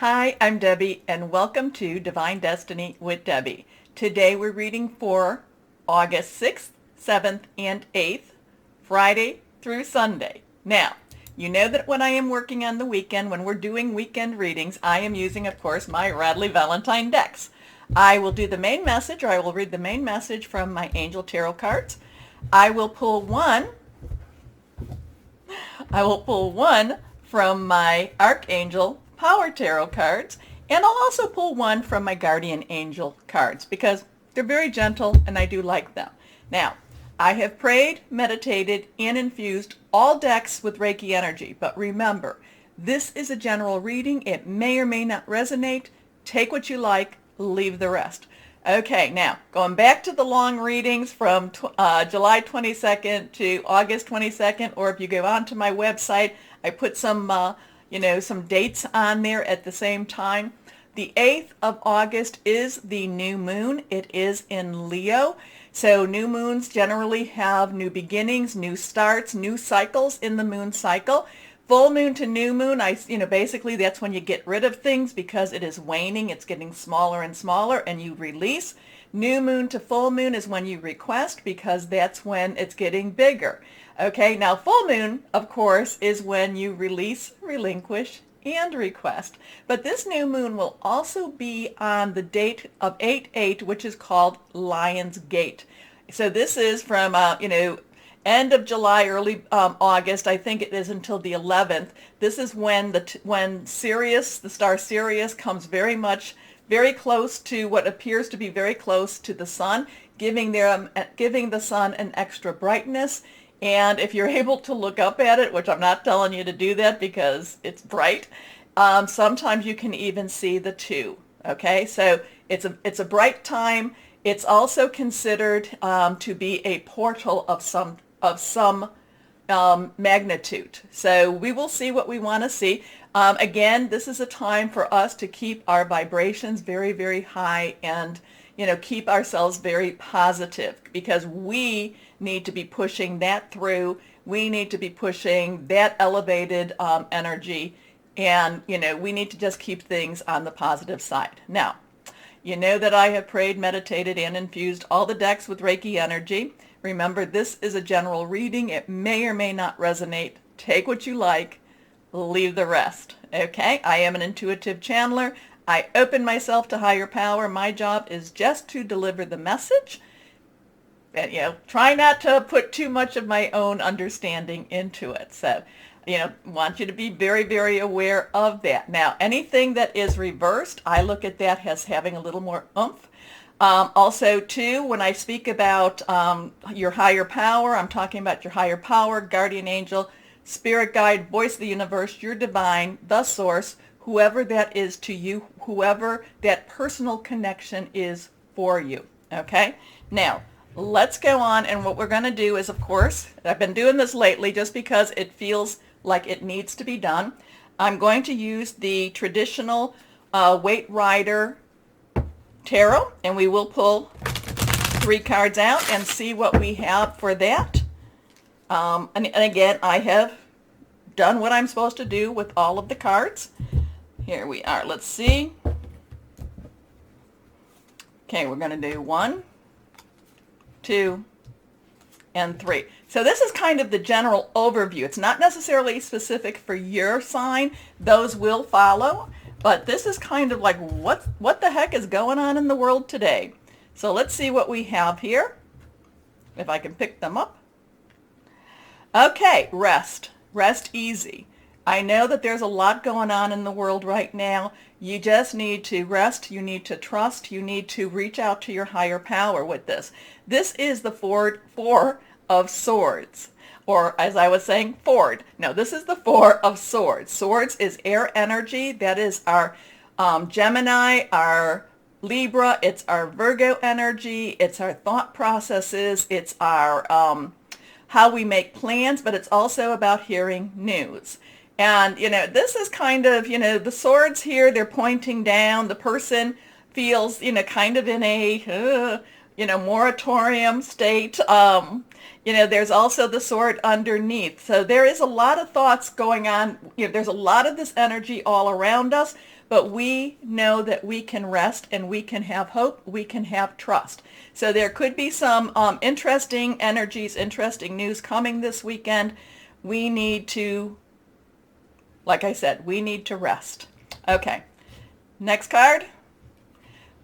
Hi, I'm Debbie, and welcome to Divine Destiny with Debbie. Today we're reading for August 6th, 7th, and 8th, Friday through Sunday. Now, you know that when I am working on the weekend, when we're doing weekend readings, I am using, of course, my Radley Valentine decks. I will do the main message, or I will read the main message from my Angel Tarot cards. I will pull one from my Archangel Power Tarot cards, and I'll also pull one from my Guardian Angel cards because they're very gentle and I do like them. Now, I have prayed, meditated, and infused all decks with Reiki energy, but remember, this is a general reading. It may or may not resonate. Take what you like, leave the rest. Okay, now, going back to the long readings from July 22nd to August 22nd, or if you go onto my website, I put some dates on there at the same time. The 8th of August is the new moon. It is in Leo. So new moons generally have new beginnings, new starts, new cycles in the moon cycle. Full moon to new moon, basically that's when you get rid of things because it is waning. It's getting smaller and smaller and you release. New moon to full moon is when you request because that's when it's getting bigger. Okay, now full moon, of course, is when you release, relinquish, and request. But this new moon will also be on the date of 8/8, which is called Lion's Gate. So this is from, end of July, early August. I think it is until the 11th. This is when when Sirius, the star Sirius, comes very close to what appears to be very close to the sun, giving the sun an extra brightness. And if you're able to look up at it, which I'm not telling you to do that because it's bright, sometimes you can even see the two. Okay, so it's a bright time. It's also considered to be a portal of some magnitude. So we will see what we want to see. Again, this is a time for us to keep our vibrations very, very high and keep ourselves very positive because we need to be pushing that through. We need to be pushing that elevated energy, and we need to just keep things on the positive side. Now, you know that I have prayed, meditated, and infused all the decks with Reiki energy. Remember, this is a general reading. It may or may not resonate. Take what you like, leave the rest. Okay, I am an intuitive channeler. I open myself to higher power. My job is just to deliver the message. And, try not to put too much of my own understanding into it. So, want you to be very, very aware of that. Now, anything that is reversed, I look at that as having a little more oomph. Also, too, when I speak about your higher power, I'm talking about your higher power, guardian angel, spirit guide, voice of the universe, your divine, the source, whoever that is to you, whoever that personal connection is for you. Okay? Now, let's go on, and what we're going to do is, of course, I've been doing this lately just because it feels like it needs to be done. I'm going to use the traditional Weight Rider Tarot, and we will pull 3 cards out and see what we have for that. And again, I have done what I'm supposed to do with all of the cards. Here we are. Let's see. Okay, we're going to do 1, 2, and 3. So this is kind of the general overview. It's not necessarily specific for your sign. Those will follow. But this is kind of like what the heck is going on in the world today. So let's see what we have here. If I can pick them up. Okay, rest. Rest easy. I know that there's a lot going on in the world right now. You just need to rest. You need to trust. You need to reach out to your higher power with this. This is the Four of Swords. Or as I was saying, Ford. No, this is the Four of Swords. Swords is air energy. That is our Gemini, our Libra. It's our Virgo energy. It's our thought processes. It's our how we make plans, but it's also about hearing news. And, this is kind of, the swords here, they're pointing down. The person feels, kind of in a moratorium state. There's also the sword underneath. So there is a lot of thoughts going on. There's a lot of this energy all around us, but we know that we can rest and we can have hope. We can have trust. So there could be some interesting energies, interesting news coming this weekend. We need to, like I said, we need to rest. Okay, next card.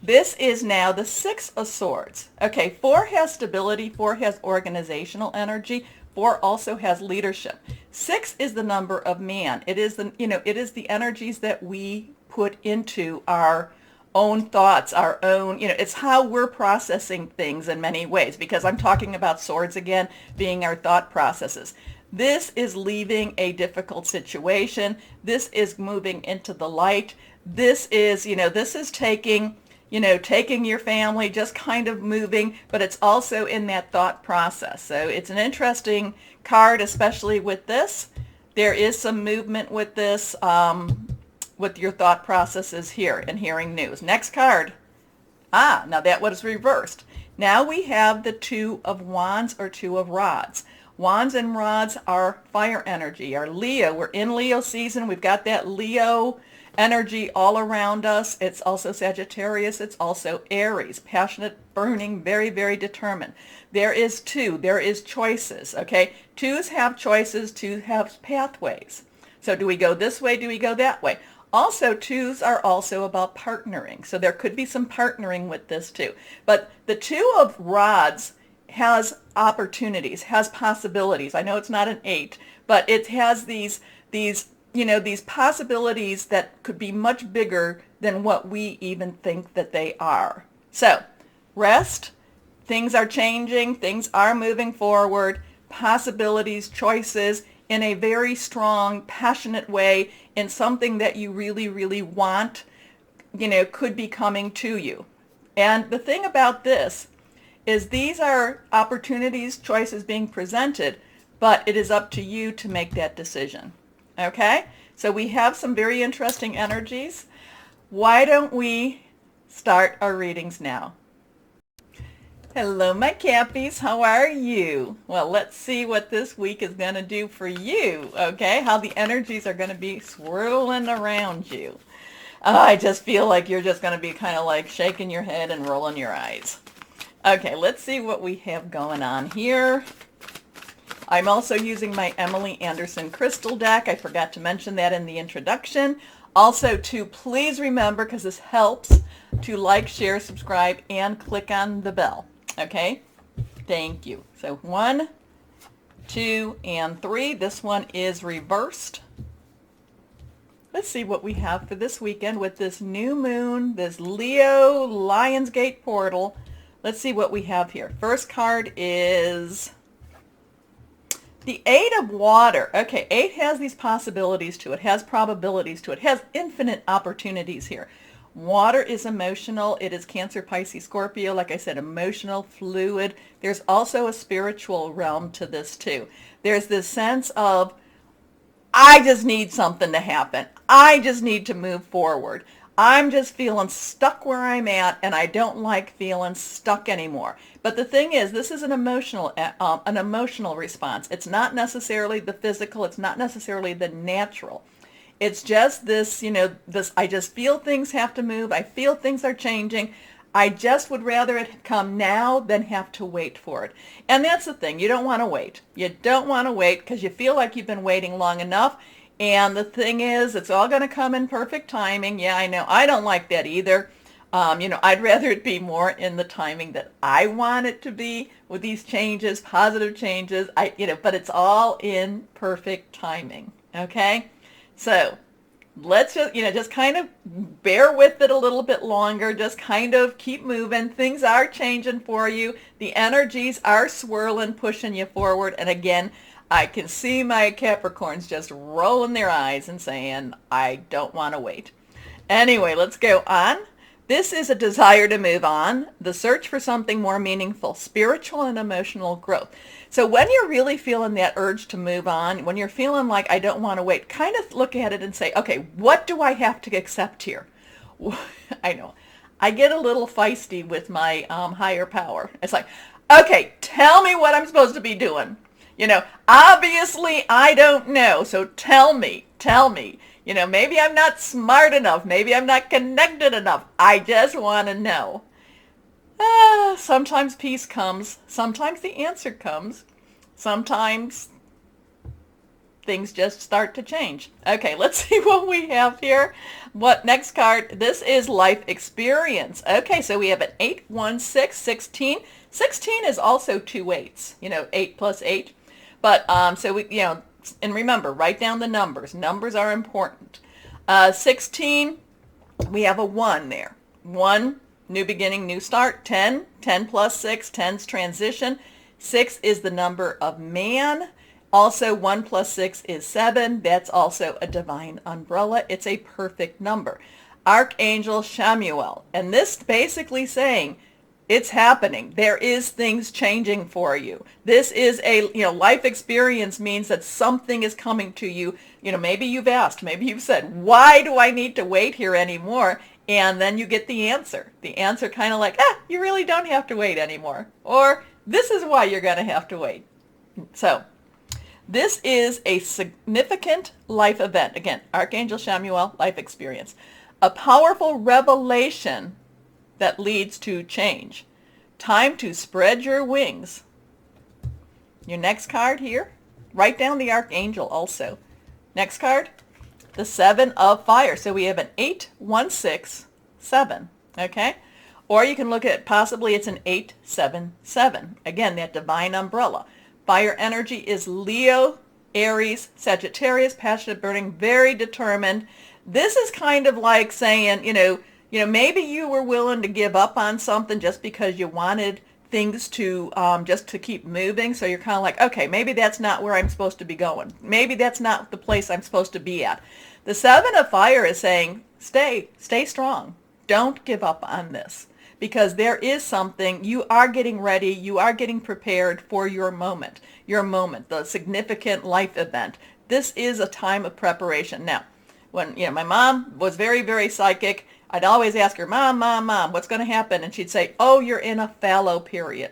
This is now the Six of Swords. Okay, 4 has stability, 4 has organizational energy, 4 also has leadership. 6 is the number of man. It is the energies that we put into our own thoughts, our own, it's how we're processing things in many ways, because I'm talking about swords again being our thought processes. This is leaving a difficult situation. This is moving into the light. This is taking your family, just kind of moving, but it's also in that thought process. So it's an interesting card, especially with this. There is some movement with this, with your thought processes here and hearing news. Next card. Now that was reversed. Now we have the Two of Wands or Two of Rods. Wands and rods are fire energy, are Leo. We're in Leo season. We've got that Leo energy all around us. It's also Sagittarius. It's also Aries. Passionate, burning, very, very determined. There is choices, okay? Twos have choices. Twos have pathways. So do we go this way? Do we go that way? Also, twos are also about partnering. So there could be some partnering with this too. But the Two of Rods has opportunities, has possibilities. I know it's not an 8, but it has these possibilities that could be much bigger than what we even think that they are. So rest, things are changing, things are moving forward, possibilities, choices in a very strong, passionate way, in something that you really, really want, could be coming to you. And the thing about this is these are opportunities, choices being presented, but it is up to you to make that decision. Okay? So we have some very interesting energies. Why don't we start our readings now? Hello, my Cappies. How are you? Well, let's see what this week is going to do for you, okay? How the energies are going to be swirling around you. I just feel like you're just going to be kind of like shaking your head and rolling your eyes. Okay, let's see what we have going on here. I'm also using my Emily Anderson crystal deck. I forgot to mention that in the introduction. Also, please remember, because this helps, to like, share, subscribe, and click on the bell. Okay? Thank you. So 1, 2, and 3. This one is reversed. Let's see what we have for this weekend with this new moon, this Leo Lionsgate portal. Let's see what we have here. First card is the 8 of Water. Okay, 8 has these possibilities to it, has probabilities to it, has infinite opportunities here. Water is emotional. It is Cancer, Pisces, Scorpio. Like I said, emotional, fluid. There's also a spiritual realm to this too. There's this sense of, I just need something to happen. I just need to move forward. I'm just feeling stuck where I'm at, and I don't like feeling stuck anymore. But the thing is, this is an emotional response. It's not necessarily the physical. It's not necessarily the natural. It's just this, I just feel things have to move. I feel things are changing. I just would rather it come now than have to wait for it. And that's the thing. You don't want to wait. You don't want to wait because you feel like you've been waiting long enough. And the thing is, it's all going to come in perfect timing. Yeah, I know. I don't like that either. I'd rather it be more in the timing that I want it to be with these changes, positive changes. But it's all in perfect timing. Okay? So let's just kind of bear with it a little bit longer. Just kind of keep moving. Things are changing for you. The energies are swirling, pushing you forward. And again, I can see my Capricorns just rolling their eyes and saying, I don't want to wait. Anyway, let's go on. This is a desire to move on, the search for something more meaningful, spiritual and emotional growth. So when you're really feeling that urge to move on, when you're feeling like I don't want to wait, kind of look at it and say, okay, what do I have to accept here? I know. I get a little feisty with my higher power. It's like, okay, tell me what I'm supposed to be doing. Obviously I don't know, so tell me. Maybe I'm not smart enough. Maybe I'm not connected enough. I just want to know. Sometimes peace comes. Sometimes the answer comes. Sometimes things just start to change. Okay, let's see what we have here. What next card? This is life experience. Okay, so we have an 8, 1, 6, 16. 16 is also 2 8s, 8 plus 8. But so we, and remember, write down the numbers. Numbers are important. 16, we have a 1 there. 1, new beginning, new start. 10, 10 plus 6, 10's transition. 6 is the number of man. Also, 1 plus 6 is 7. That's also a divine umbrella. It's a perfect number. Archangel Chamuel. And this basically saying, it's happening. There is things changing for you. This is a, life experience means that something is coming to you. Maybe you've asked, maybe you've said, why do I need to wait here anymore? And then you get the answer. The answer kind of like, you really don't have to wait anymore. Or this is why you're going to have to wait. So this is a significant life event. Again, Archangel Chamuel, life experience. A powerful revelation that leads to change. Time to spread your wings. Your next card here, write down the Archangel also. Next card, the 7 of fire. So we have an 8, 1, 6, 7. Okay? Or you can look at possibly it's an 8, 7, 7. Again, that divine umbrella. Fire energy is Leo, Aries, Sagittarius, passionate, burning, very determined. This is kind of like saying, maybe you were willing to give up on something just because you wanted things to just to keep moving. So you're kind of like, okay, maybe that's not where I'm supposed to be going. Maybe that's not the place I'm supposed to be at. The 7 of fire is saying, stay strong. Don't give up on this. Because there is something, you are getting ready, you are getting prepared for your moment, the significant life event. This is a time of preparation. Now, when my mom was very, very psychic, I'd always ask her, Mom, what's going to happen? And she'd say, oh, you're in a fallow period.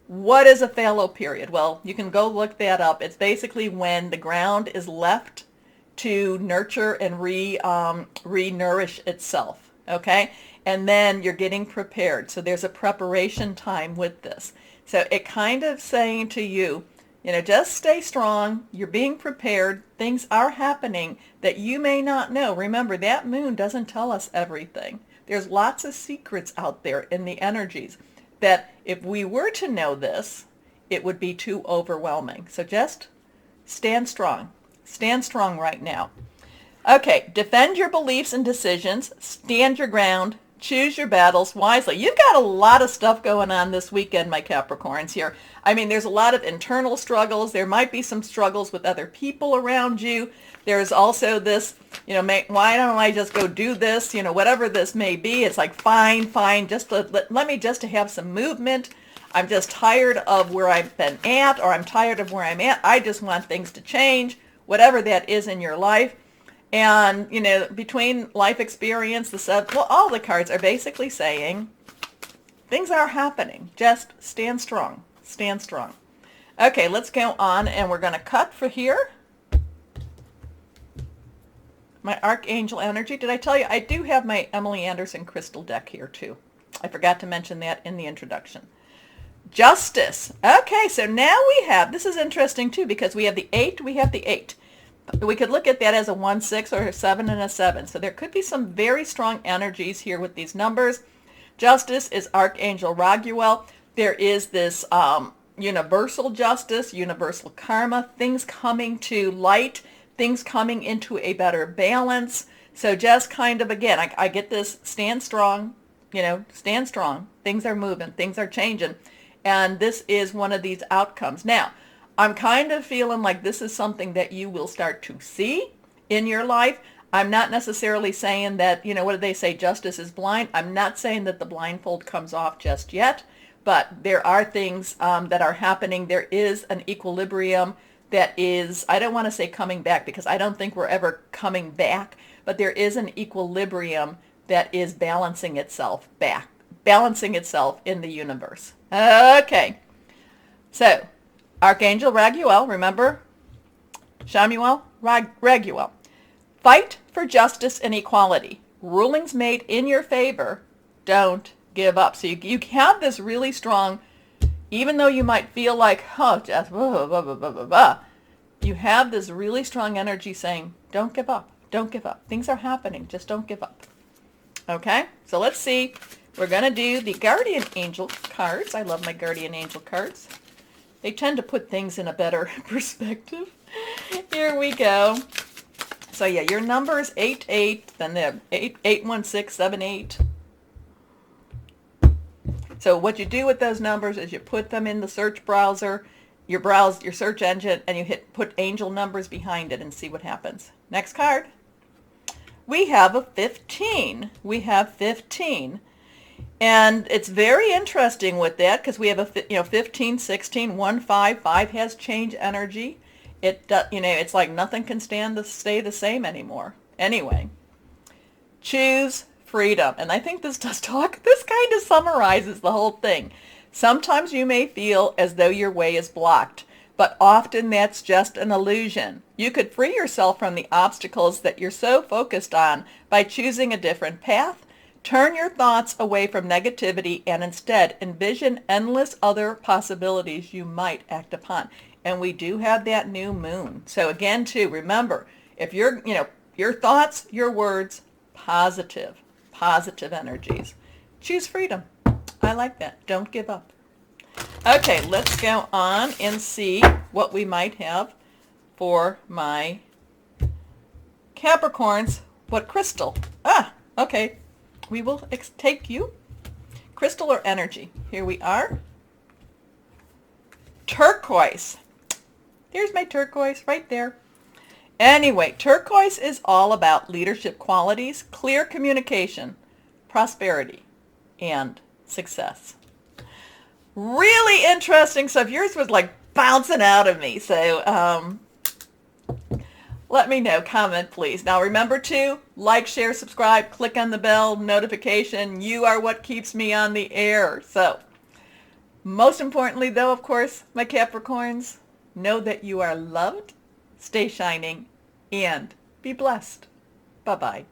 What is a fallow period? Well, you can go look that up. It's basically when the ground is left to nurture and re-nourish itself, okay? And then you're getting prepared. So there's a preparation time with this. So it kind of saying to you, just stay strong. You're being prepared. Things are happening that you may not know. Remember, that moon doesn't tell us everything. There's lots of secrets out there in the energies that if we were to know this, it would be too overwhelming. So just stand strong. Stand strong right now. Okay, defend your beliefs and decisions. Stand your ground. Choose your battles wisely. You've got a lot of stuff going on this weekend, my Capricorns here. I mean, there's a lot of internal struggles. There might be some struggles with other people around you. There's also this, why don't I just go do this? Whatever this may be. It's like, fine, just let me just have some movement. I'm just tired of where I've been at, or I'm tired of where I'm at. I just want things to change, whatever that is in your life. And, between life experience, all the cards are basically saying things are happening. Just stand strong. Stand strong. Okay, let's go on, and we're going to cut for here. My Archangel energy. Did I tell you I do have my Emily Anderson crystal deck here too? I forgot to mention that in the introduction. Justice. Okay, so now we have, this is interesting too, because we have the 8, we have the 8. We could look at that as a 1, 6, or a 7 and a 7. So there could be some very strong energies here with these numbers. Justice is Archangel Raguel. There is this universal justice, universal karma, things coming to light, things coming into a better balance. So just kind of, again, I get this, stand strong, stand strong. Things are moving, things are changing. And this is one of these outcomes. Now, I'm kind of feeling like this is something that you will start to see in your life. I'm not necessarily saying that, what do they say, justice is blind. I'm not saying that the blindfold comes off just yet, but there are things that are happening. There is an equilibrium that is, I don't want to say coming back because I don't think we're ever coming back, but there is an equilibrium that is balancing itself in the universe. Okay, so Archangel Raguel, remember? Shamuel Raguel. Fight for justice and equality. Rulings made in your favor. Don't give up. So you have this really strong, even though you might feel like, oh, just blah, blah, blah, blah, blah, blah, you have this really strong energy saying, don't give up. Don't give up. Things are happening. Just don't give up. Okay, so let's see. We're going to do the Guardian Angel cards. I love my Guardian Angel cards. They tend to put things in a better perspective. Here we go. So yeah, your number is 88, then the 81678. So what you do with those numbers is you put them in the search browser, your search engine, and you put angel numbers behind it and see what happens. Next card. We have a 15. We have 15. And it's very interesting with that because we have a 15, 16, 1, 5. 5 has change energy. It's like nothing can stay the same anymore. Anyway, choose freedom. And I think this kind of summarizes the whole thing. Sometimes you may feel as though your way is blocked, but often that's just an illusion. You could free yourself from the obstacles that you're so focused on by choosing a different path. Turn your thoughts away from negativity and instead envision endless other possibilities you might act upon. And we do have that new moon. So again, too, remember, if your thoughts, your words, positive energies. Choose freedom. I like that. Don't give up. Okay, let's go on and see what we might have for my Capricorns. What crystal? Okay. We will take you. Crystal or energy? Here we are. Turquoise. There's my turquoise right there. Anyway, turquoise is all about leadership qualities, clear communication, prosperity, and success. Really interesting stuff. Yours was like bouncing out of me. So let me know. Comment, please. Now remember to like, share, subscribe, click on the bell notification. You are what keeps me on the air. So most importantly, though, of course, my Capricorns, know that you are loved, stay shining, and be blessed. Bye-bye.